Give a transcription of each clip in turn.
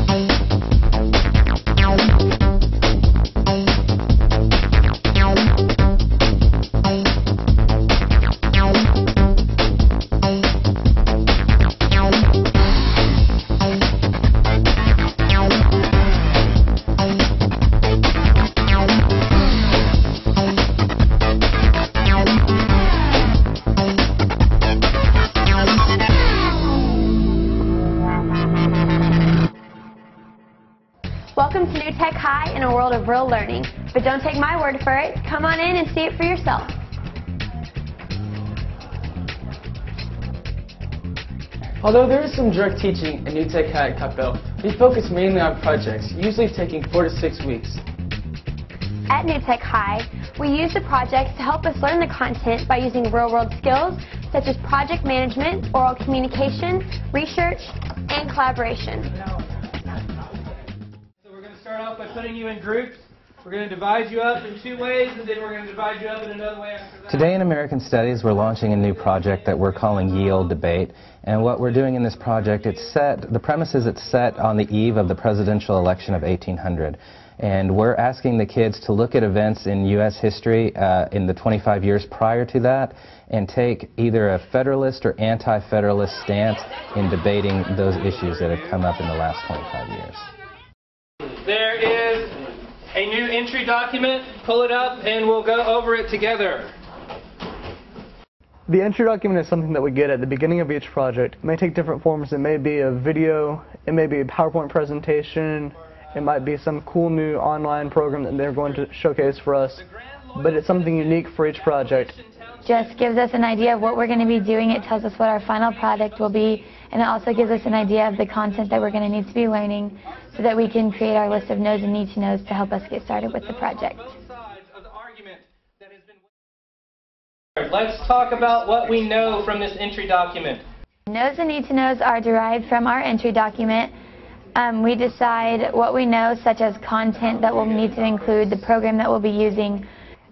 Welcome to New Tech High in a world of real learning. But don't take my word for it. Come on in and see it for yourself. Although there is some direct teaching in New Tech High at Coppell, we focus mainly on projects, usually taking 4 to 6 weeks. At New Tech High, we use the projects to help us learn the content by using real-world skills such as project management, oral communication, research, and collaboration. So we're going to start off by putting you in groups. We're going to divide you up in 2 ways, and then we're going to divide you up in another way after that. Today in American Studies, we're launching a new project that we're calling Yield Debate. And what we're doing in this project, the premise is it's set on the eve of the presidential election of 1800. And we're asking the kids to look at events in U.S. history in the 25 years prior to that and take either a Federalist or anti-Federalist stance in debating those issues that have come up in the last 25 years. There is a new entry document. Pull it up and we'll go over it together. The entry document is something that we get at the beginning of each project. It may take different forms. It may be a video, it may be a PowerPoint presentation, it might be some cool new online program that they're going to showcase for us, but it's something unique for each project. Just gives us an idea of what we're going to be doing. It tells us what our final product will be, and it also gives us an idea of the content that we're going to need to be learning so that we can create our list of knows and need to knows to help us get started with the project. Let's talk about what we know from this entry document. Knows and need to knows are derived from our entry document. We decide what we know, such as content that we'll need to include, the program that we'll be using.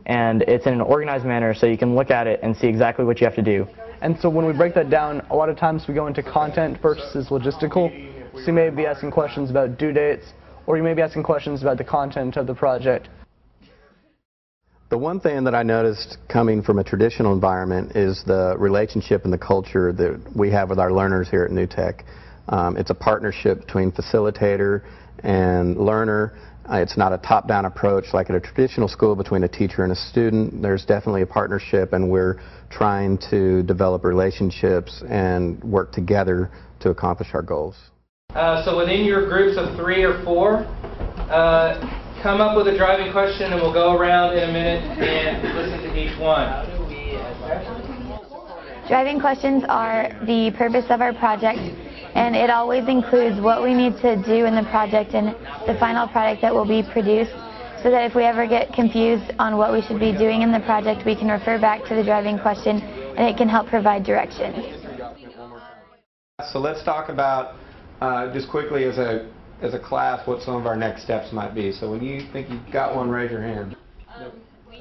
And it's in an organized manner so you can look at it and see exactly what you have to do. And so when we break that down, a lot of times we go into content versus logistical. So you may be asking questions about due dates, or you may be asking questions about the content of the project. The one thing that I noticed coming from a traditional environment is the relationship and the culture that we have with our learners here at New Tech. It's a partnership between facilitator and learner. It's not a top-down approach like at a traditional school between a teacher and a student. There's definitely a partnership, and we're trying to develop relationships and work together to accomplish our goals. So within your groups of 3 or 4, come up with a driving question, and we'll go around in a minute and listen to each one. Driving questions are the purpose of our project, and it always includes what we need to do in the project and the final product that will be produced, so that if we ever get confused on what we should be doing in the project, we can refer back to the driving question and it can help provide direction. So let's talk about just quickly as a class what some of our next steps might be. So when you think you've got one, raise your hand.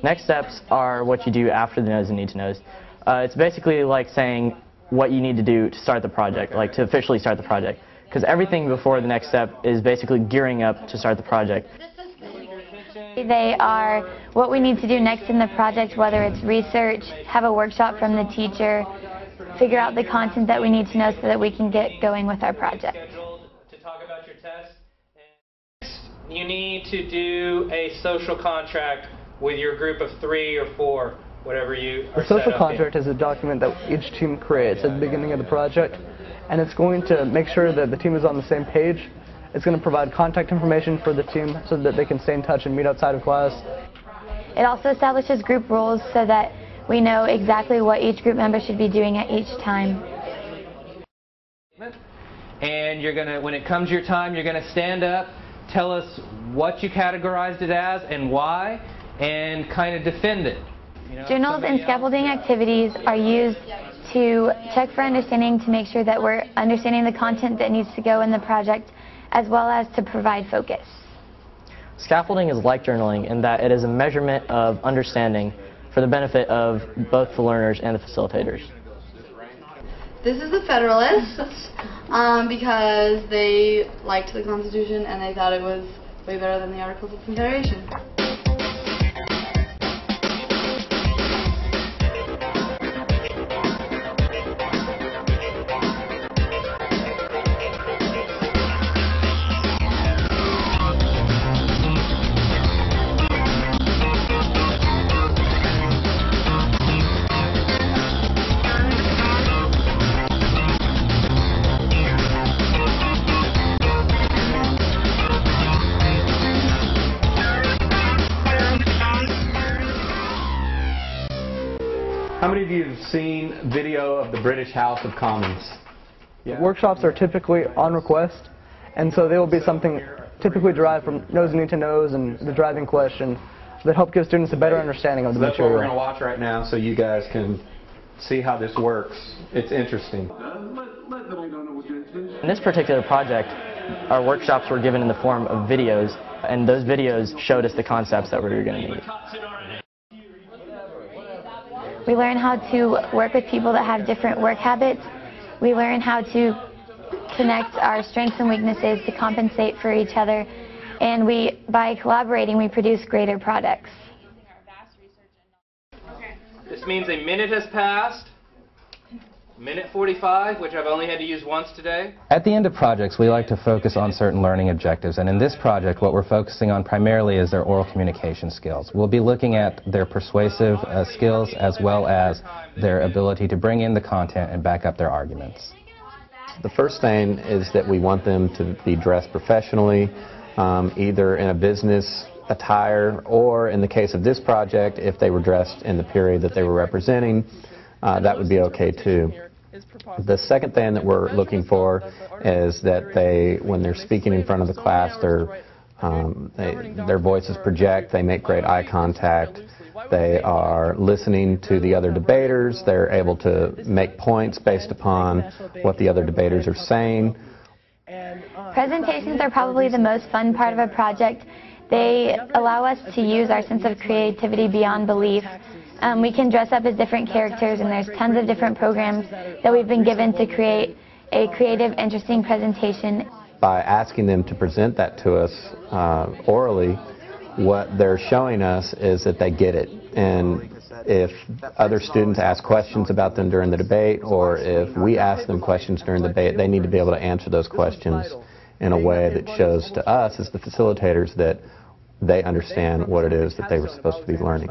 Next steps are what you do after the knows and need to knows. It's basically like saying what you need to do to start the project, like to officially start the project. Because everything before the next step is basically gearing up to start the project. They are what we need to do next in the project, whether it's research, have a workshop from the teacher, figure out the content that we need to know so that we can get going with our project. To talk about your test. You need to do a social contract with your group of 3 or 4. Whatever you are. The social contract is a document that each team creates at the beginning of the project, and it's going to make sure that the team is on the same page. It's going to provide contact information for the team so that they can stay in touch and meet outside of class. It also establishes group roles so that we know exactly what each group member should be doing at each time. And you're going to, when it comes your time, you're going to stand up, tell us what you categorized it as and why, and kind of defend it. Journals and scaffolding activities are used to check for understanding, to make sure that we're understanding the content that needs to go in the project, as well as to provide focus. Scaffolding is like journaling in that it is a measurement of understanding for the benefit of both the learners and the facilitators. This is the Federalists because they liked the Constitution and they thought it was way better than the Articles of Confederation. How many of you have seen video of the British House of Commons? Yeah. Workshops are typically on request, and so they will be something typically derived from nose and need to knows and the driving question that help give students a better understanding of the That's material. what we're going to watch right now so you guys can see how this works. It's interesting. In this particular project, our workshops were given in the form of videos, and those videos showed us the concepts that we were going to need. We learn how to work with people that have different work habits. We learn how to connect our strengths and weaknesses to compensate for each other. And by collaborating, we produce greater products. This means a minute has passed. Minute 45, which I've only had to use once today. At the end of projects, we like to focus on certain learning objectives, and in this project, what we're focusing on primarily is their oral communication skills. We'll be looking at their persuasive skills as well as their ability to bring in the content and back up their arguments. The first thing is that we want them to be dressed professionally, either in a business attire or, in the case of this project, if they were dressed in the period that they were representing, that would be okay too. The second thing that we're looking for is that they, when they're speaking in front of the class, their voices project, they make great eye contact, they are listening to the other debaters, they're able to make points based upon what the other debaters are saying. Presentations are probably the most fun part of a project. They allow us to use our sense of creativity beyond belief. We can dress up as different characters, and there's tons of different programs that we've been given to create a creative, interesting presentation. By asking them to present that to us orally, what they're showing us is that they get it. And if other students ask questions about them during the debate, or if we ask them questions during the debate, they need to be able to answer those questions in a way that shows to us as the facilitators that they understand what it is that they were supposed to be learning.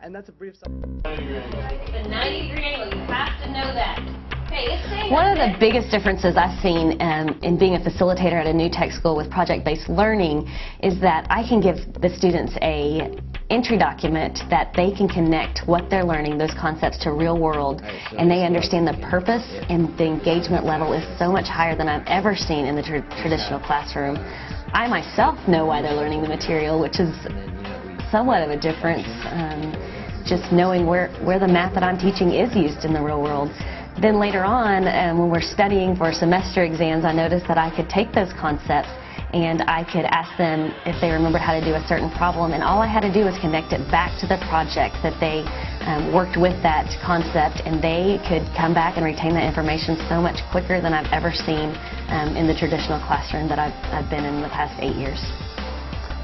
And that's a brief The 90-degree angle, you have to know that. Okay, one of the biggest differences I've seen in being a facilitator at a new tech school with project-based learning is that I can give the students a entry document that they can connect what they're learning, those concepts, to real world, and they understand the purpose, and the engagement level is so much higher than I've ever seen in the traditional classroom. I myself know why they're learning the material, which is somewhat of a difference, just knowing where the math that I'm teaching is used in the real world. Then later on, when we're studying for semester exams, I noticed that I could take those concepts and I could ask them if they remembered how to do a certain problem, and all I had to do was connect it back to the project that they worked with that concept, and they could come back and retain that information so much quicker than I've ever seen in the traditional classroom that I've been in the past 8 years.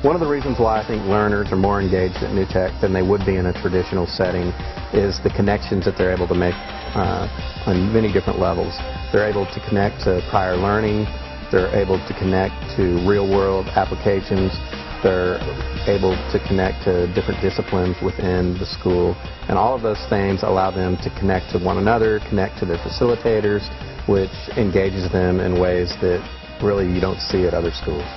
One of the reasons why I think learners are more engaged at New Tech than they would be in a traditional setting is the connections that they're able to make on many different levels. They're able to connect to prior learning, they're able to connect to real-world applications, they're able to connect to different disciplines within the school, and all of those things allow them to connect to one another, connect to their facilitators, which engages them in ways that really you don't see at other schools.